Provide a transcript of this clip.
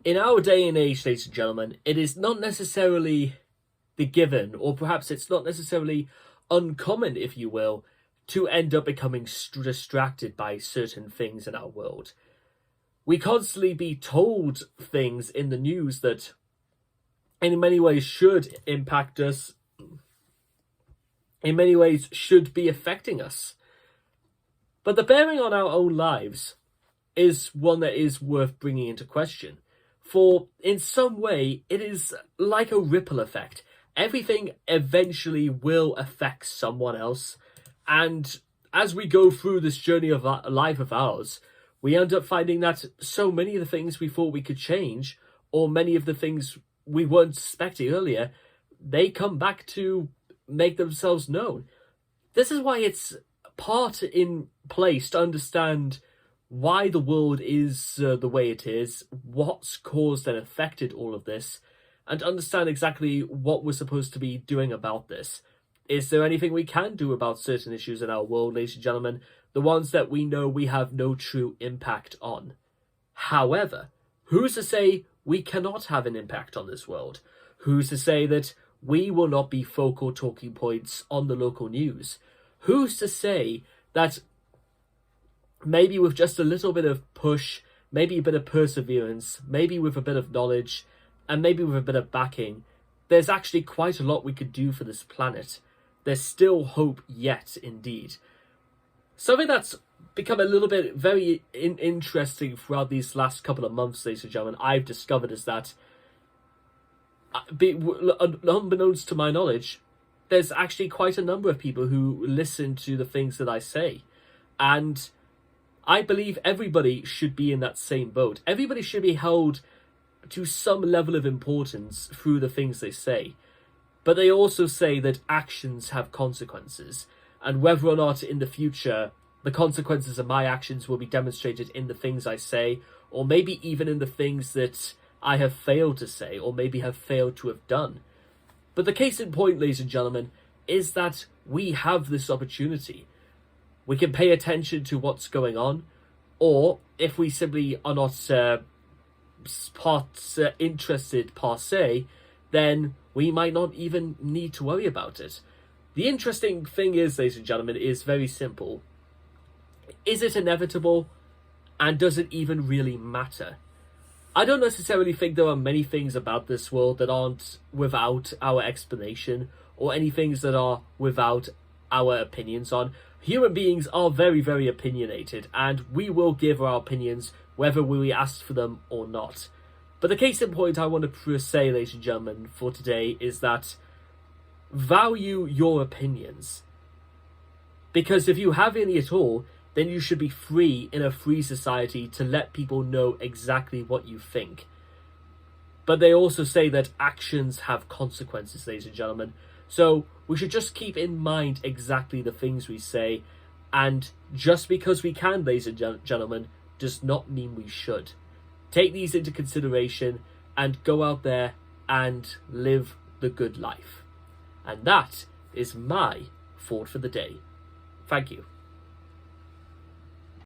In our day and age, ladies and gentlemen, it is not necessarily the given, or perhaps it's not necessarily uncommon, if you will, to end up becoming distracted by certain things in our world. We constantly be told things in the news that in many ways should impact us, in many ways should be affecting us. But the bearing on our own lives is one that is worth bringing into question. For in some way, it is like a ripple effect. Everything eventually will affect someone else. And as we go through this journey of life of ours, we end up finding that so many of the things we thought we could change, or many of the things we weren't suspecting earlier, they come back to make themselves known. This is why it's part in place to understand why the world is the way it is, what's caused and affected all of this, and understand exactly what we're supposed to be doing about this. Is there anything we can do about certain issues in our world, ladies and gentlemen? The ones that we know we have no true impact on. However, who's to say we cannot have an impact on this world? Who's to say that we will not be focal talking points on the local news? Who's to say that maybe with just a little bit of push, maybe a bit of perseverance, maybe with a bit of knowledge, and maybe with a bit of backing, there's actually quite a lot we could do for this planet. There's still hope yet, indeed. Something that's become a little bit very interesting throughout these last couple of months, ladies and gentlemen, I've discovered is that, unbeknownst to my knowledge, there's actually quite a number of people who listen to the things that I say. And I believe everybody should be in that same boat. Everybody should be held to some level of importance through the things they say. But they also say that actions have consequences, and whether or not in the future the consequences of my actions will be demonstrated in the things I say, or maybe even in the things that I have failed to say, or maybe have failed to have done. But the case in point, ladies and gentlemen, is that we have this opportunity. We can pay attention to what's going on, or if we simply are not interested per se, then we might not even need to worry about it. The interesting thing is, ladies and gentlemen, is very simple. Is it inevitable? And does it even really matter? I don't necessarily think there are many things about this world that aren't without our explanation, or any things that are without our opinions on. Human beings are very, very opinionated, and we will give our opinions whether we ask for them or not. But the case in point I want to say, ladies and gentlemen, for today is that value your opinions. Because if you have any at all, then you should be free in a free society to let people know exactly what you think. But they also say that actions have consequences, ladies and gentlemen. So we should just keep in mind exactly the things we say. And just because we can, ladies and gentlemen, does not mean we should. Take these into consideration and go out there and live the good life. And that is my thought for the day. Thank you.